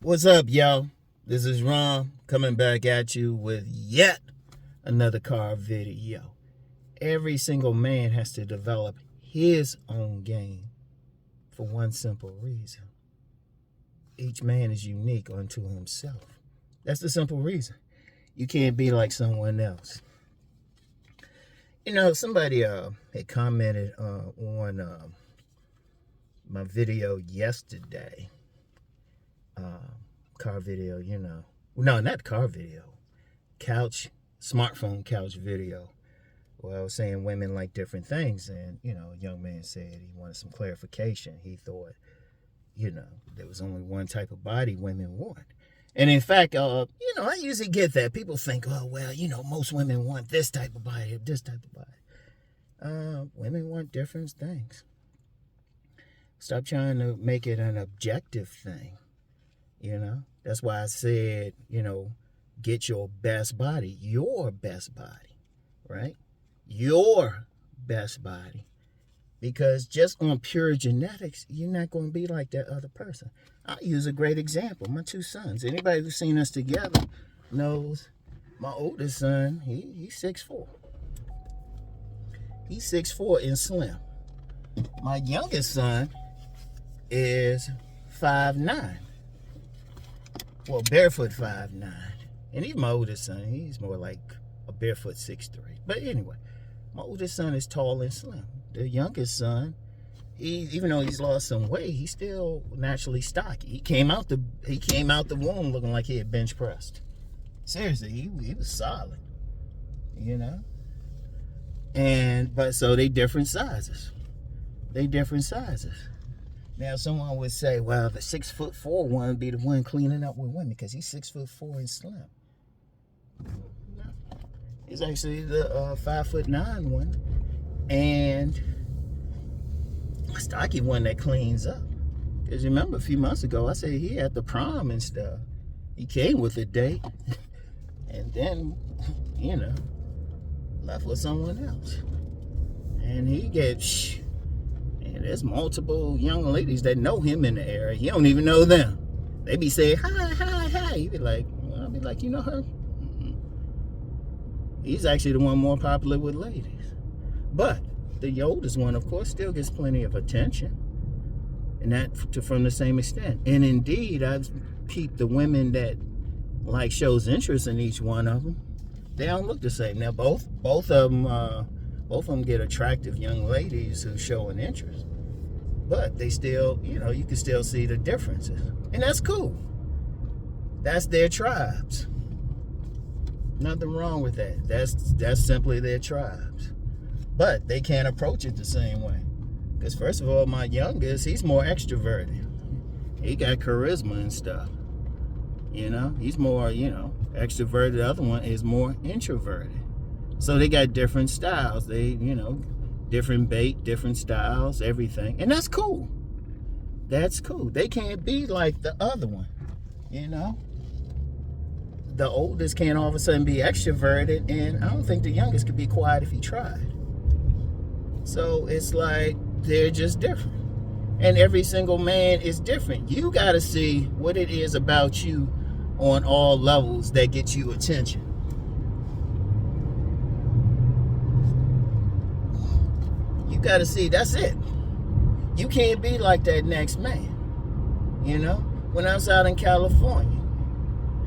What's up, y'all? This is Rom coming back at you with yet another car video. Every single man has to develop his own game for one simple reason. Each man is unique unto himself. That's the simple reason. You can't be like someone else. You know, somebody had commented on my video yesterday. Car video, you know. No, not car video. Smartphone couch video. Well, I was saying women like different things. And, you know, a young man said he wanted some clarification. He thought, you know, there was only one type of body women want. And in fact, I usually get that. People think, oh, well, you know, most women want this type of body or this type of body. Women want different things. Stop trying to make it an objective thing. You know, that's why I said, you know, get your best body, right? Your best body. Because just on pure genetics, you're not going to be like that other person. I'll use a great example. My two sons. Anybody who's seen us together knows my oldest son, he's 6'4". He's 6'4" and slim. My youngest son is 5'9". Well, barefoot 5'9". And he's my oldest son. He's more like a barefoot 6'3". But anyway, my oldest son is tall and slim. The youngest son, even though he's lost some weight, he's still naturally stocky. He came out the womb looking like he had bench pressed. Seriously, he was solid. You know? But so they different sizes. Now, someone would say, well, the 6'4" one would be the one cleaning up with women because he's 6'4" and slim. No. He's actually the 5'9" one and a stocky one that cleans up. Because remember, a few months ago, I said he had the prom and stuff. He came with a date and then, you know, left with someone else. And he gets... And there's multiple young ladies that know him in the area. He don't even know them. They be saying, hi. He be like, well, I'll be like, you know her? Mm-mm. He's actually the one more popular with ladies. But the oldest one, of course, still gets plenty of attention. And that from the same extent. And indeed, I've peeped the women that like shows interest in each one of them. They don't look the same. Now, both of them get attractive young ladies who show an interest. But they still, you know, you can still see the differences. And that's cool. That's their tribes. Nothing wrong with that. That's simply their tribes. But they can't approach it the same way. Because first of all, my youngest, he's more extroverted. He got charisma and stuff. You know, he's more, you know, extroverted. The other one is more introverted. So they got different styles. They, you know, different bait, different styles, everything. And that's cool. That's cool. They can't be like the other one, you know. The oldest can't all of a sudden be extroverted, and I don't think the youngest could be quiet if he tried. So it's like they're just different. And every single man is different. You got to see what it is about you on all levels that gets you attention. Got to see, that's it. You can't be like that next man. You know, when I was out in California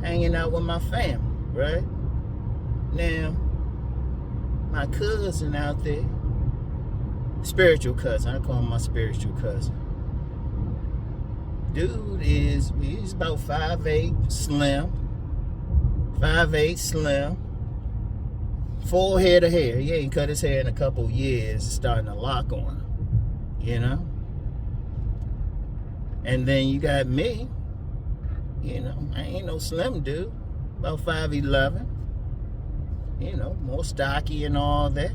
hanging out with my family, right? Now, my cousin out there, spiritual cousin, I call him my spiritual cousin. Dude he's about 5'8", slim. 5'8", slim. Full head of hair. He ain't cut his hair in a couple years. It's starting to lock on him. You know? And then you got me. You know, I ain't no slim dude. About 5'11". You know, more stocky and all that.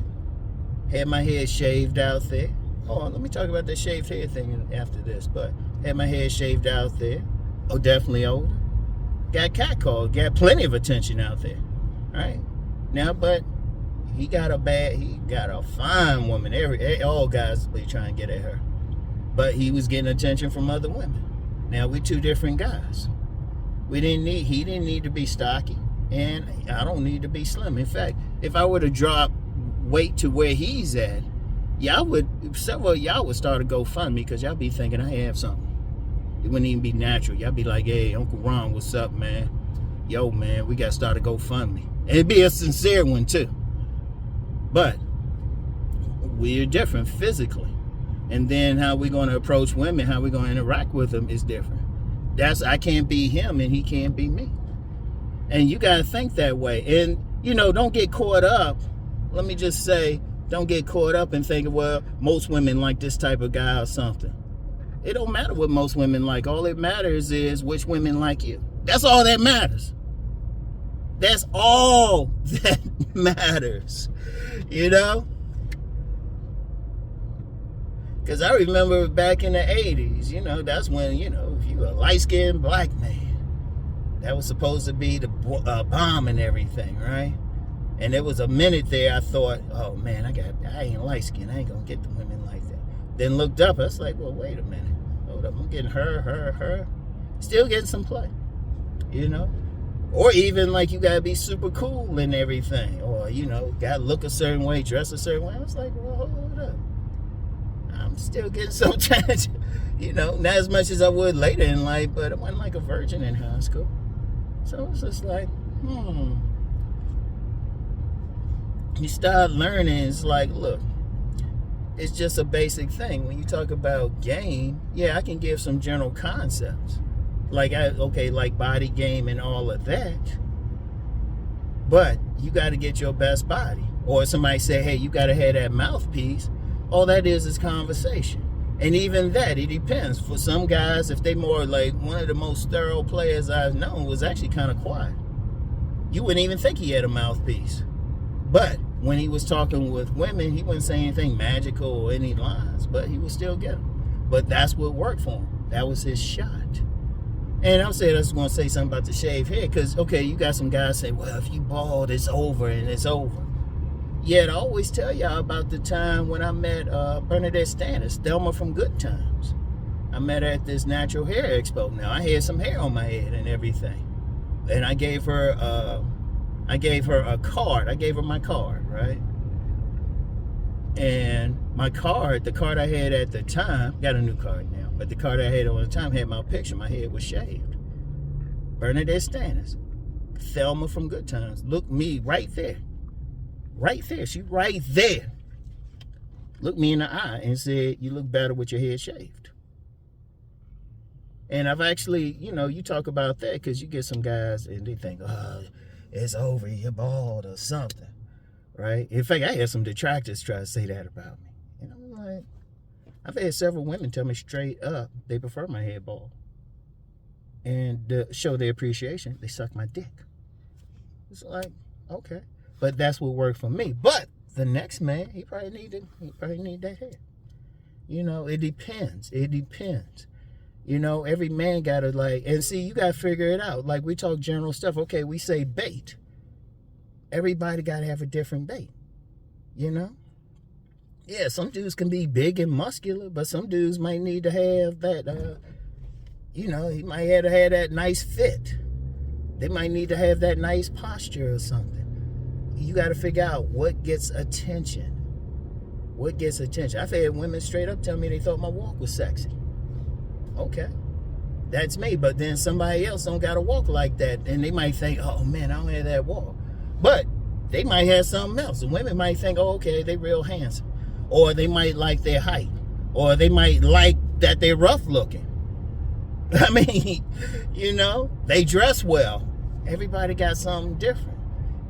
Had my hair shaved out there. Oh, let me talk about that shaved hair thing after this. But had my hair shaved out there. Oh, definitely older. Got catcalled. Got plenty of attention out there. Right? Now, but he got a fine woman. All guys be trying to get at her. But he was getting attention from other women. Now we're two different guys. He didn't need to be stocky, and I don't need to be slim. In fact, if I were to drop weight to where he's at, several of y'all would start a GoFundMe because y'all be thinking I have something. It wouldn't even be natural. Y'all be like, hey, Uncle Ron, what's up, man? Yo, man, we got to start a GoFundMe. And it'd be a sincere one, too. But we're different physically. And then how we're going to approach women, how we're going to interact with them is different. I can't be him and he can't be me. And you got to think that way. And, don't get caught up. Let me just say, don't get caught up in thinking, well, most women like this type of guy or something. It don't matter what most women like. All that matters is which women like you. That's all that matters. That's all that matters. Because I remember back in the 80s, that's when, if you were a light-skinned black man, that was supposed to be the bomb and everything, right? And there was a minute there I thought, oh, man, I ain't light-skinned. I ain't going to get the women like that. Then looked up, I was like, well, wait a minute. Hold up, I'm getting her. Still getting some play, Or even like you got to be super cool and everything. Or, got to look a certain way, dress a certain way. I was like, well, hold up. I'm still getting some chance, not as much as I would later in life, but I wasn't like a virgin in high school. So it's just like, You start learning, it's like, look, it's just a basic thing. When you talk about game, yeah, I can give some general concepts. Like body game and all of that. But you got to get your best body. Or somebody say, hey, you got to have that mouthpiece. All that is conversation. And even that, it depends. For some guys, if they more like one of the most thorough players I've known was actually kind of quiet. You wouldn't even think he had a mouthpiece. But when he was talking with women, he wouldn't say anything magical or any lines, but he would still get them. But that's what worked for him. That was his shot. And I'm saying I was going to say something about the shaved head because, okay, you got some guys say, well, if you bald, it's over and it's over. Yet I always tell y'all about the time when I met Bernadette Stannis, Thelma from Good Times. I met her at this natural hair expo. Now, I had some hair on my head and everything. And I gave her a card. I gave her my card, right? And my card, the card I had at the time, got a new card now, but the card I had at the time had my picture. My head was shaved. Bernadette Stannis, Thelma from Good Times. Look me right there. Right there. She right there. Looked me in the eye and said, you look better with your head shaved. And I've actually, you talk about that because you get some guys and they think, oh, it's over, you're bald or something, right? In fact, I had some detractors try to say that about me. And I'm like, I've had several women tell me straight up they prefer my head bald. And to show their appreciation, they suck my dick. It's like, okay. But that's what worked for me. But the next man, he probably need that hair. It depends. It depends. Every man got to and see, you got to figure it out. Like we talk general stuff. Okay, we say bait. Everybody got to have a different bait. Yeah, some dudes can be big and muscular, but some dudes might need to have that, he might have to have that nice fit. They might need to have that nice posture or something. You got to figure out what gets attention. What gets attention? I've had women straight up tell me they thought my walk was sexy. Okay, that's me. But then somebody else don't got to walk like that. And they might think, oh, man, I don't have that walk. But they might have something else. And women might think, oh, okay, they real handsome. Or they might like their height. Or they might like that they're rough looking. I mean, they dress well. Everybody got something different.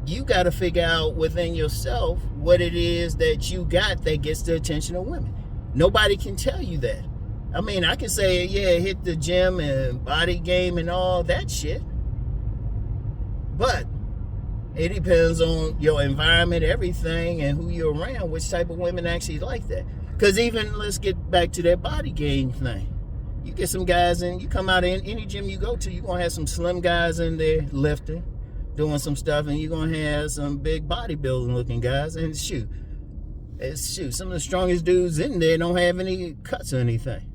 You got to figure out within yourself what it is that you got that gets the attention of women. Nobody can tell you that. I mean, I can say, yeah, hit the gym and body game and all that shit. But it depends on your environment, everything, and who you're around, which type of women actually like that. Because even, let's get back to that body game thing. You get some guys in, you come out in any gym you go to, you're going to have some slim guys in there lifting, doing some stuff, and you're going to have some big bodybuilding looking guys. And shoot, some of the strongest dudes in there don't have any cuts or anything.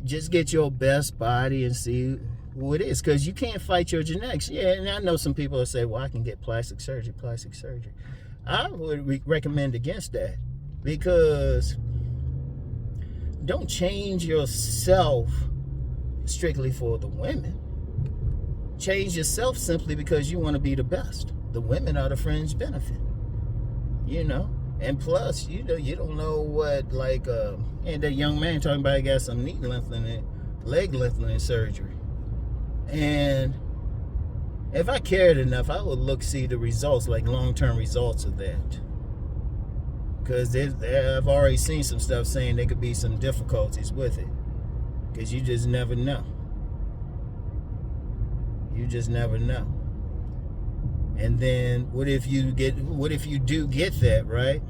Just get your best body and see who it is, because you can't fight your genetics. Yeah, and I know some people will say, well, I can get plastic surgery. I would recommend against that, because don't change yourself strictly for the women. Change yourself simply because you want to be the best. The women are the fringe benefit, you know. And plus, you don't know what, like, and that young man talking about he got some knee lengthening, leg lengthening surgery. And if I cared enough, I would see the results, like long-term results of that. Because I've already seen some stuff saying there could be some difficulties with it. Because you just never know. You just never know. And then what if you do get that, right?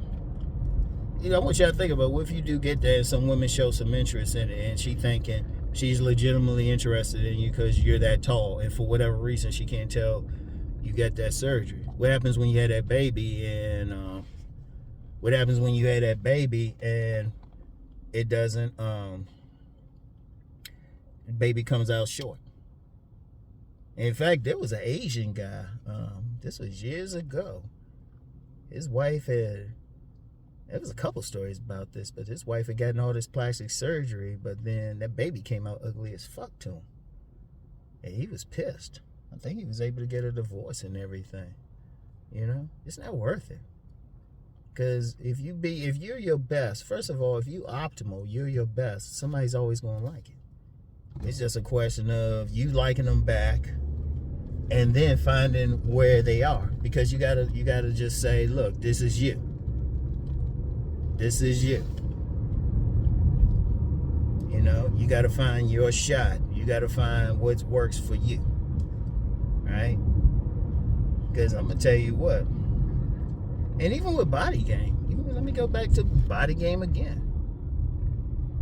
You know, I want you to think about, what if you do get that and some women show some interest in it, and she thinking she's legitimately interested in you because you're that tall, and for whatever reason she can't tell you got that surgery. What happens when you had that baby, and it doesn't, the baby comes out short? In fact, there was an Asian guy, this was years ago. His wife there was a couple stories about this, but his wife had gotten all this plastic surgery, but then that baby came out ugly as fuck to him. And he was pissed. I think he was able to get a divorce and everything. You know, it's not worth it. Because if you're your best, first of all, if you optimal, you're your best, somebody's always going to like it. It's just a question of you liking them back, and then finding where they are. Because you gotta just say, look, this is you. This is you. You know, you gotta find your shot. You gotta find what works for you. Right? Because I'm gonna tell you what. And even with body game, let me go back to body game again.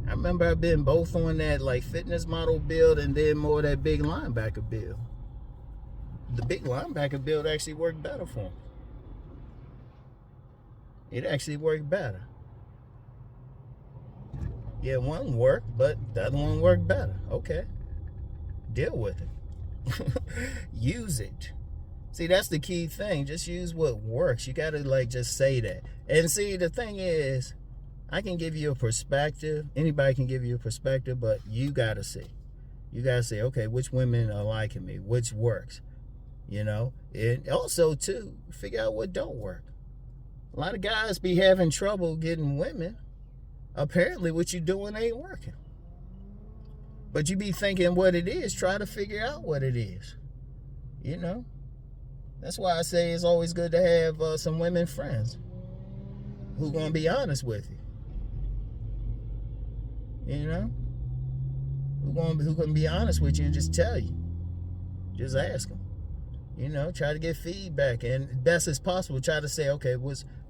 I remember I've been both on that like fitness model build and then more of that big linebacker build. The big linebacker build actually worked better for me. It actually worked better. Yeah, one worked, but the other one worked better. Okay. Deal with it. Use it. See, that's the key thing. Just use what works. You got to like just say that. And see, the thing is, I can give you a perspective. Anybody can give you a perspective, but you got to see. You got to say, okay, which women are liking me? Which works? You know? And also, too, figure out what don't work. A lot of guys be having trouble getting women. Apparently, what you're doing ain't working. But you be thinking what it is. Try to figure out what it is. You know? That's why I say it's always good to have some women friends who gonna be honest with you. You know, who gonna be honest with you and just tell you. Just ask them. You know, try to get feedback, and best as possible, try to say, okay,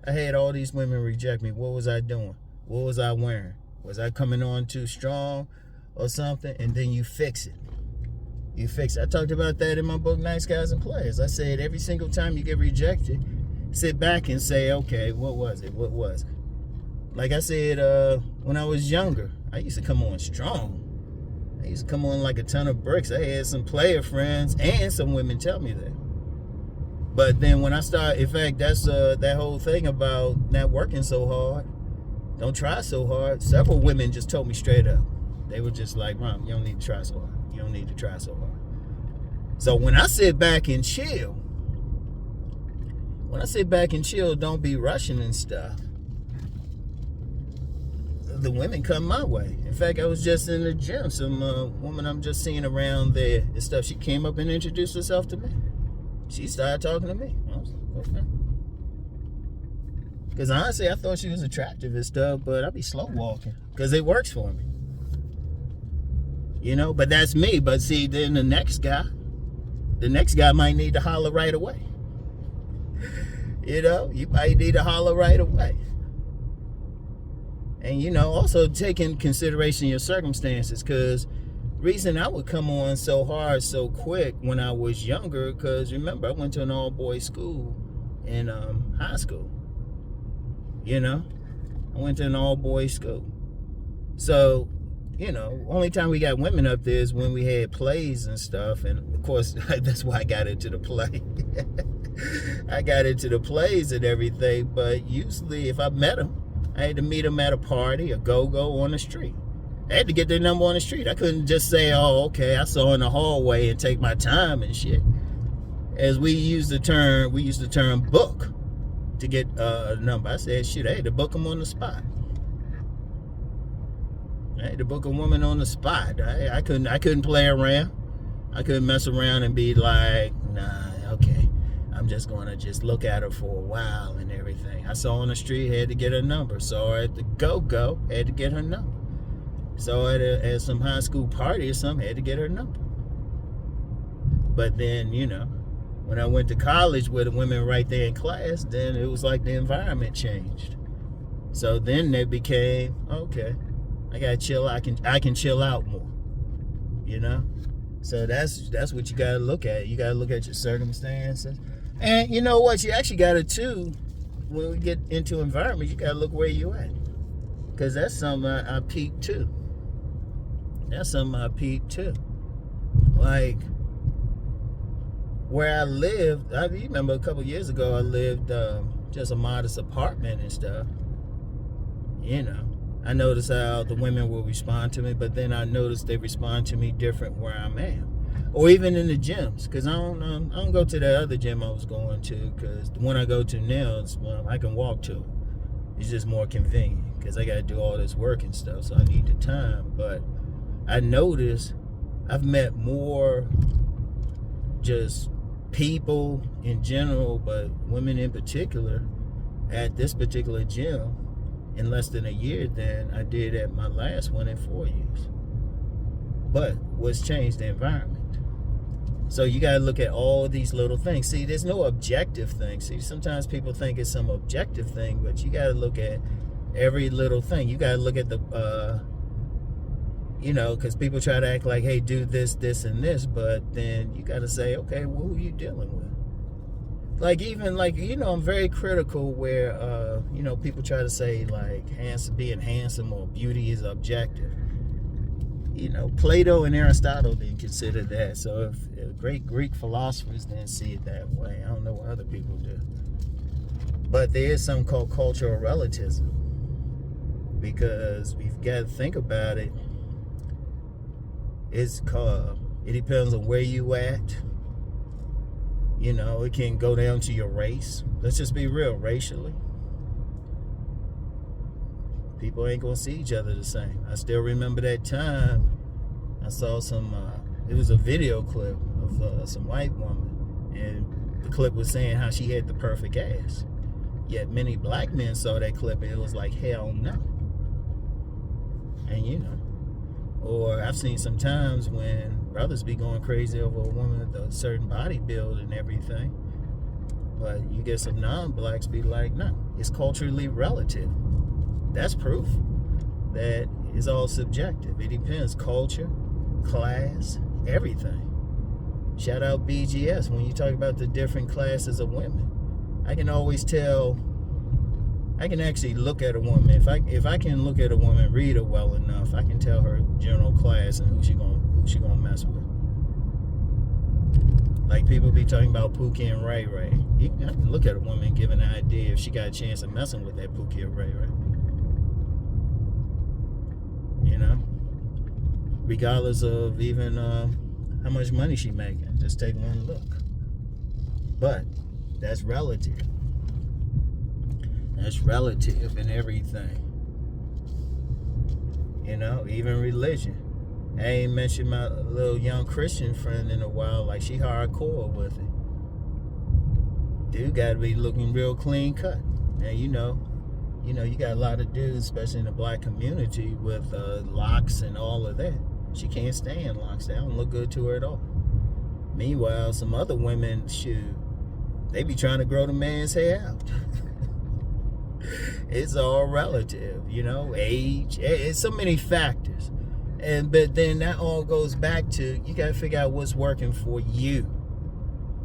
I had all these women reject me. What was I doing? What was I wearing? Was I coming on too strong or something? And then you fix it. You fix it. I talked about that in my book, Nice Guys and Players. I said every single time you get rejected, sit back and say, okay, what was it? What was it? Like I said, when I was younger, I used to come on strong. I used to come on like a ton of bricks. I had some player friends and some women tell me that. But then when I started, in fact, that's that whole thing about not working so hard, don't try so hard. Several women just told me straight up. They were just like, Rom, you don't need to try so hard. You don't need to try so hard. So when I sit back and chill, don't be rushing and stuff. The women come my way. In fact, I was just in the gym. Some woman I'm just seeing around there and stuff, she came up and introduced herself to me. She started talking to me. I was like, okay. Because honestly, I thought she was attractive and stuff, but I'd be slow walking because it works for me. You know, but that's me. But see, then the next guy might need to holler right away. You know, you might need to holler right away. And, you know, also take in consideration your circumstances, because reason I would come on so hard so quick when I was younger, because remember, I went to an all-boys school in high school. You know, I went to an all-boys school. So, you know, only time we got women up there is when we had plays and stuff. And of course, that's why I got into the play. I got into the plays and everything. But usually if I met them, I had to meet them at a party, a go-go on the street. I had to get their number on the street. I couldn't just say, oh, okay, I saw in the hallway and take my time and shit. As we used the term book to get a number. I said, shit, I had to book them on the spot. I had to book a woman on the spot. I couldn't play around. I couldn't mess around and be like, nah, okay, I'm just gonna just look at her for a while and everything. I saw her on the street, had to get her number. Saw her at the go-go, had to get her number. Saw her at some high school party or something, had to get her number. But then, you know, when I went to college with the women right there in class, then it was like the environment changed. So then they became, okay, I gotta chill. I can chill out more, you know. So that's what you gotta look at. You gotta look at your circumstances, and you know what? You actually gotta too. When we get into environment, you gotta look where you at, because that's something I peeped too. That's something I peeped too. Like where I lived, you remember a couple years ago, I lived just a modest apartment and stuff. You know. I notice how the women will respond to me, but then I notice they respond to me different where I'm at, or even in the gyms. Because I don't go to the other gym I was going to, because the one I go to now is I can walk to. It's just more convenient because I got to do all this work and stuff, so I need the time. But I notice I've met more just people in general, but women in particular, at this particular gym in less than a year than I did at my last one in 4 years. But what's changed? The environment. So you got to look at all these little things. See, there's no objective thing. See, sometimes people think it's some objective thing, but you got to look at every little thing. You got to look at the, you know, because people try to act like, hey, do this, this, and this, but then you got to say, okay, well, who are you dealing with? Like, even, like, you know, I'm very critical where, you know, people try to say, like, being handsome or beauty is objective. You know, Plato and Aristotle didn't consider that. So if great Greek philosophers didn't see it that way, I don't know what other people do. But there is something called cultural relativism. Because we've got to think about it. It's called, it depends on where you at. You know, it can go down to your race. Let's just be real, racially. People ain't gonna see each other the same. I still remember that time I saw some, it was a video clip of some white woman, and the clip was saying how she had the perfect ass. Yet many black men saw that clip and it was like, hell no. And you know, or I've seen some times when brothers be going crazy over a woman with a certain body build and everything. But you get some non-blacks be like, no, it's culturally relative. That's proof that it's all subjective. It depends. Culture, class, everything. Shout out BGS when you talk about the different classes of women. I can always tell. I can actually look at a woman. If I can look at a woman, read her well enough, I can tell her general class and who she gonna mess with. Like people be talking about Pookie and Ray Ray. I can look at a woman and give an idea if she got a chance of messing with that Pookie or Ray Ray. You know, regardless of even how much money she making, just take one look. But that's relative. That's relative in everything. You know, even religion. I ain't mentioned my little young Christian friend in a while. Like, she hardcore with it. Dude gotta be looking real clean cut. And you know, you got a lot of dudes, especially in the black community, with locks and all of that. She can't stand locks. They don't look good to her at all. Meanwhile, some other women, shoot, they be trying to grow the man's hair out. It's all relative, you know, age. It's so many factors. But then that all goes back to, you got to figure out what's working for you.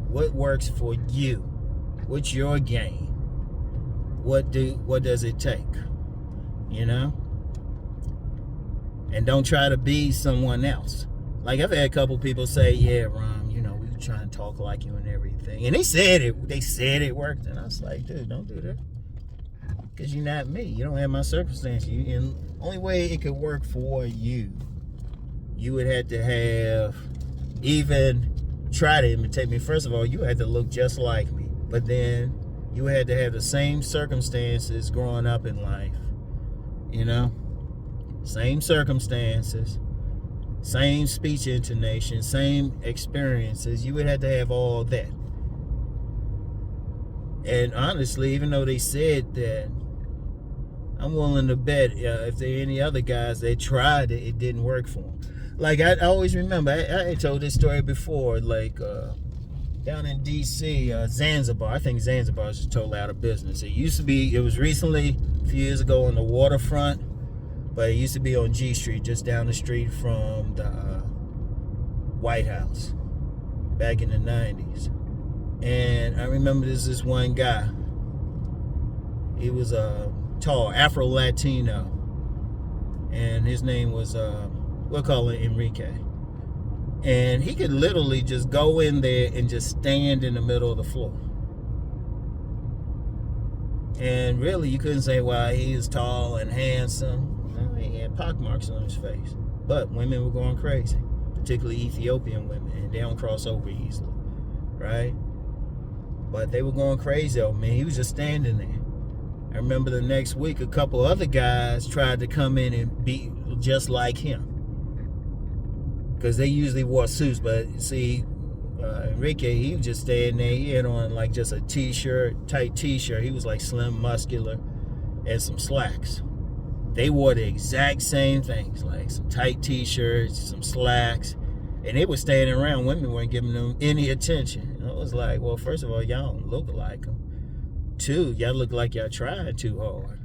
What works for you? What's your game? What does it take? You know? And don't try to be someone else. Like, I've had a couple people say, yeah, Rom, you know, we were trying to talk like you and everything. And they said it worked. And I was like, dude, don't do that. Because you're not me. You don't have my circumstances. And the only way it could work for you, you would have to have even try to imitate me. First of all, you had to look just like me. But then you had to have the same circumstances growing up in life. You know? Same circumstances. Same speech intonation. Same experiences. You would have to have all that. And honestly, even though they said that, I'm willing to bet if there are any other guys that tried it, it didn't work for them. Like, I always remember, I told this story before, like, down in D.C., Zanzibar. I think Zanzibar is totally out of business. It was recently, a few years ago, on the waterfront, but it used to be on G Street, just down the street from the White House, back in the 90s. And I remember this one guy. He was tall, Afro-Latino. And his name was, we'll call it Enrique. And he could literally just go in there and just stand in the middle of the floor. And really, you couldn't say, well, he is tall and handsome. No, he had pockmarks on his face. But women were going crazy, particularly Ethiopian women, and they don't cross over easily, right? But they were going crazy over me. He was just standing there. I remember the next week, a couple other guys tried to come in and be just like him. Because they usually wore suits, but see, Enrique, he was just standing there. He had on like just a t-shirt, tight t-shirt. He was like slim, muscular, and some slacks. They wore the exact same things, like some tight t-shirts, some slacks, and they were standing around. Women weren't giving them any attention. And I was like, well, first of all, y'all don't look like them. Two, y'all look like y'all trying too hard.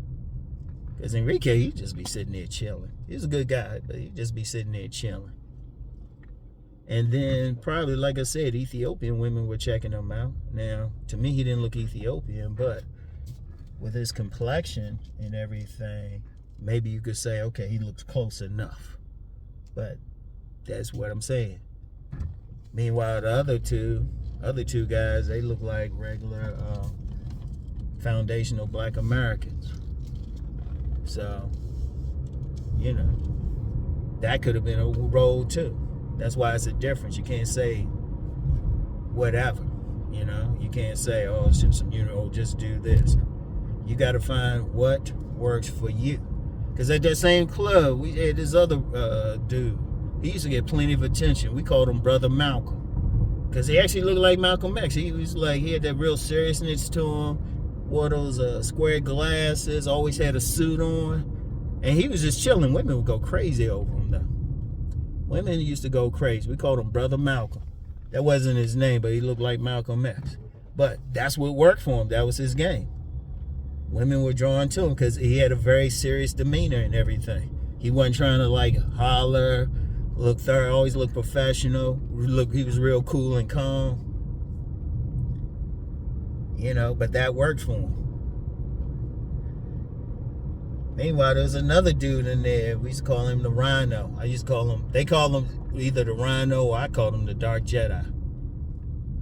Because Enrique, he'd just be sitting there chilling. He was a good guy, but he'd just be sitting there chilling. And then probably, like I said, Ethiopian women were checking him out. Now, to me, he didn't look Ethiopian, but with his complexion and everything, maybe you could say, okay, he looks close enough. But that's what I'm saying. Meanwhile, the other two guys, they look like regular foundational black Americans. So, you know, that could have been a role too. That's why it's a difference. You can't say whatever, you know. You can't say, oh, it's just, you know, just do this. You got to find what works for you. Because at that same club, we had this other dude. He used to get plenty of attention. We called him Brother Malcolm. Because he actually looked like Malcolm X. He was like, he had that real seriousness to him. Wore those square glasses. Always had a suit on. And he was just chilling. Women would go crazy over him, though. Women used to go crazy. We called him Brother Malcolm. That wasn't his name, but he looked like Malcolm X. But that's what worked for him. That was his game. Women were drawn to him because he had a very serious demeanor and everything. He wasn't trying to like holler, look thorough, always look professional. He was real cool and calm. You know, but that worked for him. Meanwhile, there was another dude in there. We used to call him the Rhino. They call him either the Rhino or I called him the Dark Jedi.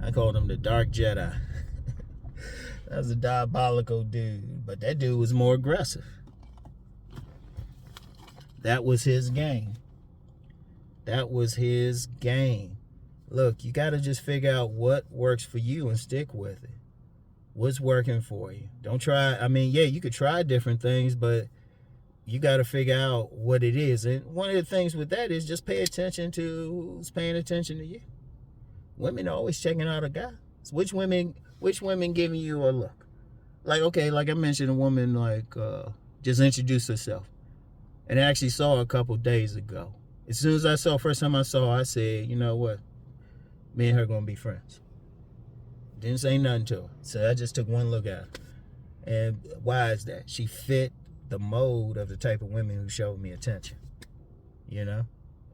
I called him the Dark Jedi. That was a diabolical dude. But that dude was more aggressive. That was his game. That was his game. Look, you got to just figure out what works for you and stick with it. What's working for you? Don't try. I mean, yeah, you could try different things, but you got to figure out what it is. And one of the things with that is just pay attention to who's paying attention to you. Women are always checking out a guy. So which women giving you a look? Like, okay, like I mentioned, a woman like just introduced herself. And I actually saw her a couple days ago. As soon as I saw her, first time I saw her, I said, you know what? Me and her going to be friends. Didn't say nothing to her. So I just took one look at her. And why is that? She fit the mold of the type of women who showed me attention. You know?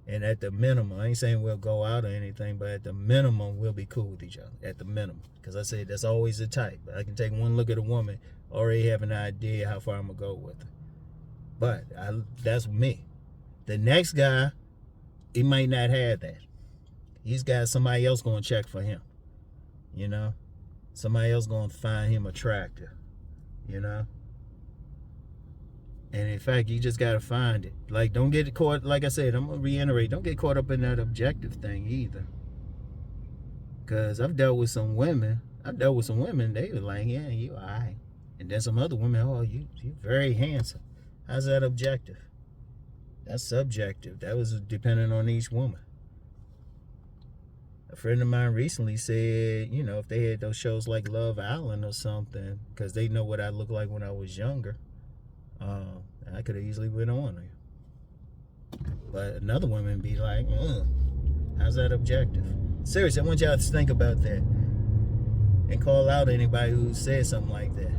And at the minimum, I ain't saying we'll go out or anything, but at the minimum, we'll be cool with each other. At the minimum. Because I said that's always the type. I can take one look at a woman, already have an idea how far I'm going to go with her. But that's me. The next guy, he might not have that. He's got somebody else going to check for him. You know? Somebody else going to find him attractive. You know? And in fact, you just got to find it. Like, don't get caught, like I said, I'm going to reiterate, don't get caught up in that objective thing either. Because I've dealt with some women, they were like, yeah, you all right. And then some other women, oh, you very handsome. How's that objective? That's subjective. That was dependent on each woman. A friend of mine recently said, you know, if they had those shows like Love Island or something, because they know what I looked like when I was younger, I could have easily went on there. But another woman be like, how's that objective? Seriously, I want y'all to think about that and call out anybody who said something like that.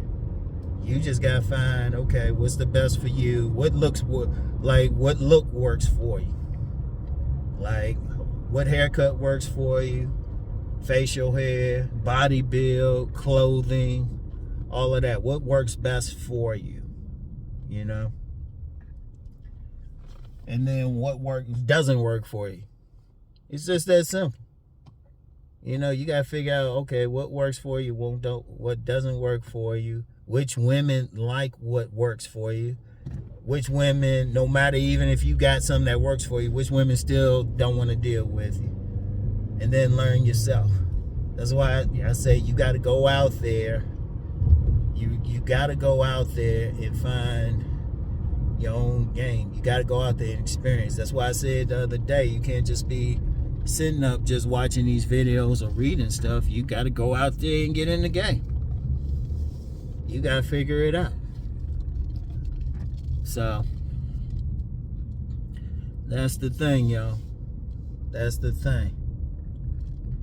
You just gotta find, okay, what's the best for you? What look works for you? Like, what haircut works for you? Facial hair, body build, clothing, all of that. What works best for you? You know? And then what doesn't work for you? It's just that simple. You know, you gotta figure out, okay, what works for you, what doesn't work for you, which women like what works for you, which women, no matter even if you got something that works for you, which women still don't want to deal with you. And then learn yourself. That's why I say you gotta go out there. You gotta go out there and find your own game. You gotta go out there and experience. That's why I said the other day, you can't just be sitting up just watching these videos or reading stuff. You got to go out there and get in the game. You got to figure it out. So that's the thing, y'all. That's the thing.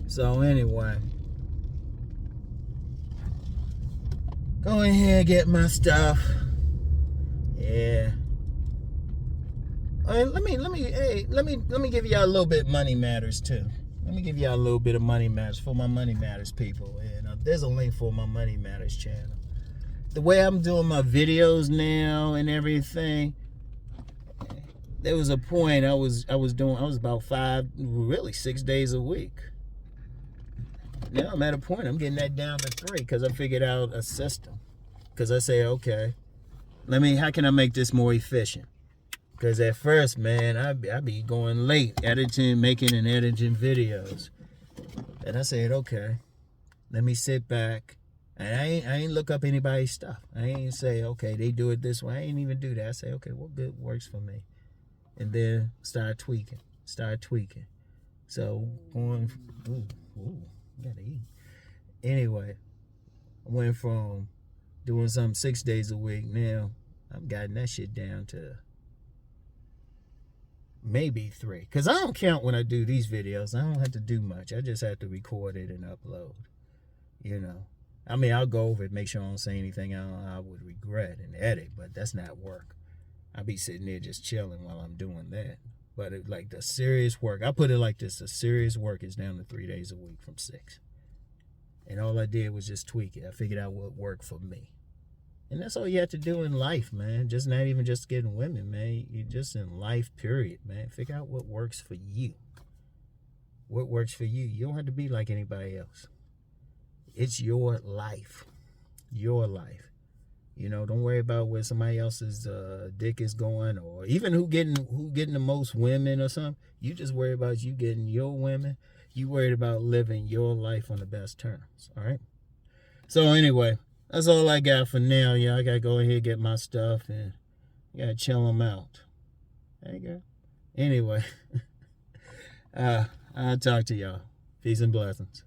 So anyway, go ahead and get my stuff. Yeah. Let me give y'all a little bit of Money Matters too. Let me give y'all a little bit of Money Matters for my Money Matters people. And there's a link for my Money Matters channel. The way I'm doing my videos now and everything, there was a point I was about 6 days a week. Now I'm at a point I'm getting that down to 3 because I figured out a system. Because I say, okay, how can I make this more efficient? Because at first, man, I be going late making and editing videos. And I said, okay, let me sit back. And I ain't look up anybody's stuff. I ain't say, okay, they do it this way. I ain't even do that. I say, okay, what good works for me? And then start tweaking. So going, gotta eat. Anyway, I went from doing something 6 days a week. Now I've gotten that shit down to maybe 3. Because I don't count when I do these videos. I don't have to do much. I just have to record it and upload. You know. I mean, I'll go over it, make sure I don't say anything I would regret and edit. But that's not work. I'll be sitting there just chilling while I'm doing that. But like the serious work, I put it like this. The serious work is down to 3 days a week from 6. And all I did was just tweak it. I figured out what worked for me. And that's all you have to do in life, man. Just not even just getting women, man. You just in life, period, man. Figure out what works for you. What works for you. You don't have to be like anybody else. It's your life. Your life. You know, don't worry about where somebody else's dick is going, or even who getting the most women or something. You just worry about you getting your women. You worried about living your life on the best terms. All right. So anyway, that's all I got for now, y'all. I gotta go ahead and get my stuff and gotta chill them out. There you go. Anyway, I'll talk to y'all. Peace and blessings.